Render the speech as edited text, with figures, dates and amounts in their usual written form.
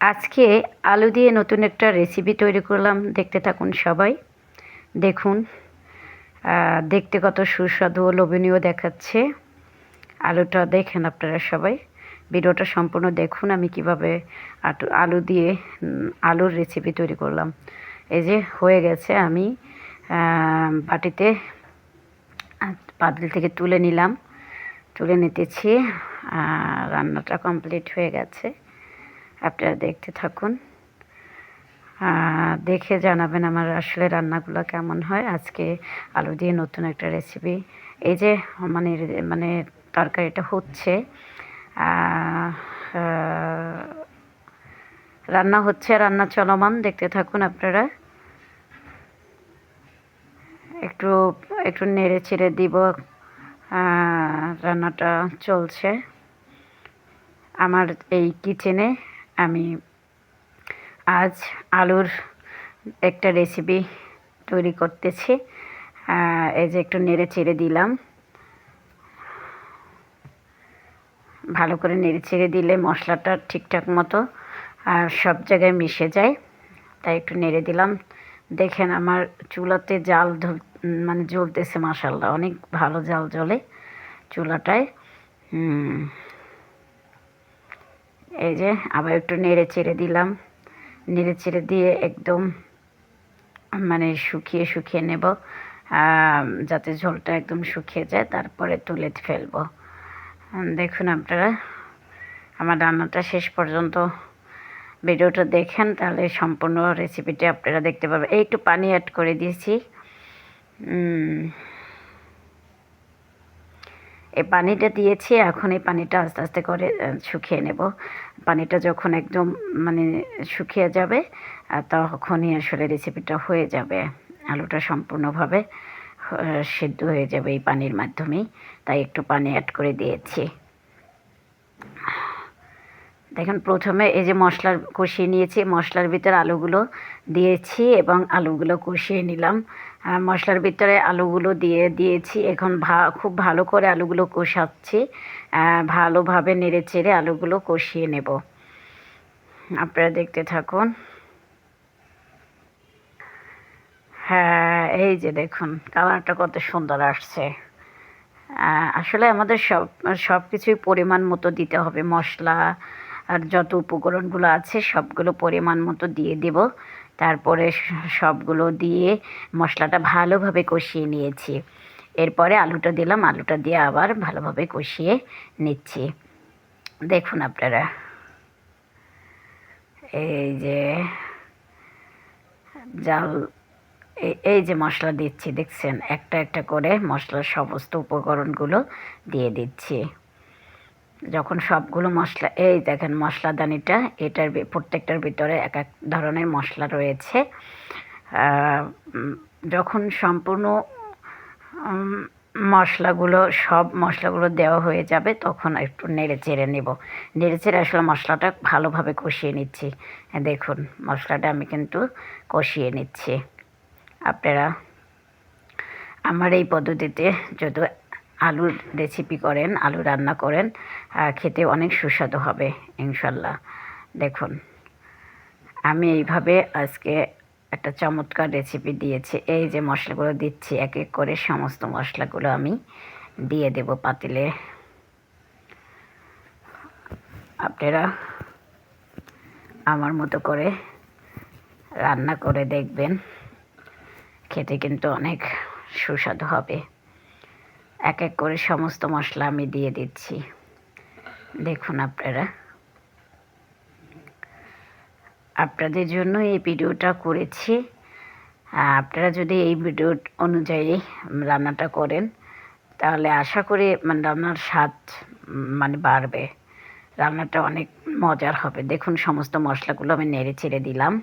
আজকে আলু দিয়ে নতুন একটা রেসিপি তৈরি করলাম, দেখতে থাকুন সবাই। দেখুন, দেখতে কত সুস্বাদু ও লোভনীয় দেখাচ্ছে। আলুটা দেখেন আপনারা সবাই, ভিডিওটা সম্পূর্ণ দেখুন আমি কিভাবে আলু দিয়ে আলুর রেসিপি তৈরি করলাম। এই যে হয়ে গেছে, আমি বাটিতে পাতিল থেকে তুলে নিলাম, তুলে নিতেছি। রান্নাটা কমপ্লিট হয়ে গেছে, আপনারা দেখতে থাকুন। দেখে জানাবেন আমার আসলে রান্নাগুলো কেমন হয়। আজকে আলু দিয়ে নতুন একটা রেসিপি। এই যে মানে মানে তরকারিটা হচ্ছে, রান্না হচ্ছে, রান্না চলমান, দেখতে থাকুন আপনারা। একটু একটু নেড়ে চেড়ে দিব। রান্নাটা চলছে আমার এই কিচেনে। আমি আজ আলুর একটা রেসিপি তৈরি করতেছি। এই যে একটু নেড়ে চেড়ে দিলাম, ভালো করে নেড়ে চেড়ে দিলে মশলাটা ঠিকঠাক মতো সব জায়গায় মিশে যায়, তাই একটু নেড়ে দিলাম। দেখেন আমার চুলাতে জাল মানে জ্বলতেছে, মাশাআল্লাহ অনেক ভালো জাল জ্বলে চুলাটায়। এই যে আবার একটু নেড়ে চেড়ে দিলাম, নেড়ে চেড়ে দিয়ে একদম মানে শুকিয়ে শুকিয়ে নেব, যাতে ঝোলটা একদম শুকিয়ে যায়, তারপরে তুলে ফেলবো। দেখুন আপনারা আমার রান্নাটা শেষ পর্যন্ত ভিডিওটা দেখেন, তাহলে সম্পূর্ণ রেসিপিটা আপনারা দেখতে পাবেন। এই একটু পানি অ্যাড করে দিয়েছি। এই পানিটা দিয়েছি, এখন এই পানিটা আস্তে আস্তে করে শুকিয়ে নেব। পানিটা যখন একদম মানে শুকিয়ে যাবে, তখনই আসলে রেসিপিটা হয়ে যাবে। আলুটা সম্পূর্ণভাবে সিদ্ধ হয়ে যাবে এই পানির মাধ্যমেই, তাই একটু পানি অ্যাড করে দিয়েছি। দেখেন প্রথমে এই যে মশলা কষিয়ে নিয়েছি, মশলার ভিতরে আলুগুলো দিয়েছি এবং আলুগুলো কষিয়ে নিলাম। মশলার ভিতরে আলুগুলো দিয়েছি, এখন খুব ভালো করে আলুগুলো কষাচ্ছি। ভালোভাবে নেড়ে চেড়ে আলুগুলো কষিয়ে নেব, আপনারা দেখতে থাকুন। হ্যাঁ, এই যে দেখুন কালারটা কত সুন্দর আসছে। আসলে আমাদের সব কিছুই পরিমাণ মতো দিতে হবে। মশলা আর যত উপকরণগুলো আছে সবগুলো পরিমাণ মতো দিয়ে দেব। তারপরে সবগুলো দিয়ে মশলাটা ভালোভাবে কষিয়ে নিয়েছি। এরপরে আলুটা দিলাম, আলুটা দিয়ে আবার ভালোভাবে কষিয়ে নিচ্ছি। দেখুন আপনারা, এই যে জাল, এই যে মশলা দিচ্ছি দেখছেন, একটা একটা করে মশলার সমস্ত উপকরণগুলো দিয়ে দিচ্ছি। যখন সবগুলো মশলা, এই দেখেন মশলাদানিটা, এটার প্রত্যেকটার ভিতরে এক এক ধরনের মশলা রয়েছে। যখন সম্পূর্ণ সব মশলাগুলো দেওয়া হয়ে যাবে, তখন একটু নেড়ে চেড়ে নেব। নেড়ে চেড়ে আসলে মশলাটা ভালোভাবে কষিয়ে নিচ্ছি। দেখুন মশলাটা আমি কিন্তু কষিয়ে নিচ্ছি। আপনারা আমার এই পদ্ধতিতে যদি আলুর রেসিপি করেন, আলু রান্না করেন, খেতে অনেক সুস্বাদু হবে ইনশাল্লাহ। দেখুন আমি এইভাবে আজকে একটা চমৎকার রেসিপি দিয়েছি। এই যে মশলাগুলো দিচ্ছি, এক এক করে সমস্ত মশলাগুলো আমি দিয়ে দেব পাতিলে। আপনারা আমার মতো করে রান্না করে দেখবেন, খেতে কিন্তু অনেক সুস্বাদু হবে। এক এক করে সমস্ত মশলা আমি দিয়ে দিচ্ছি। দেখুন আপনাদের জন্য এই ভিডিওটা করেছি। আপনারা যদি এই ভিডিও অনুযায়ী রান্নাটা করেন, তাহলে আশা করি মানে রান্নার স্বাদ মানে বাড়বে, রান্নাটা অনেক মজার হবে। দেখুন সমস্ত মশলাগুলো আমি নেড়ে ছেড়ে দিলাম।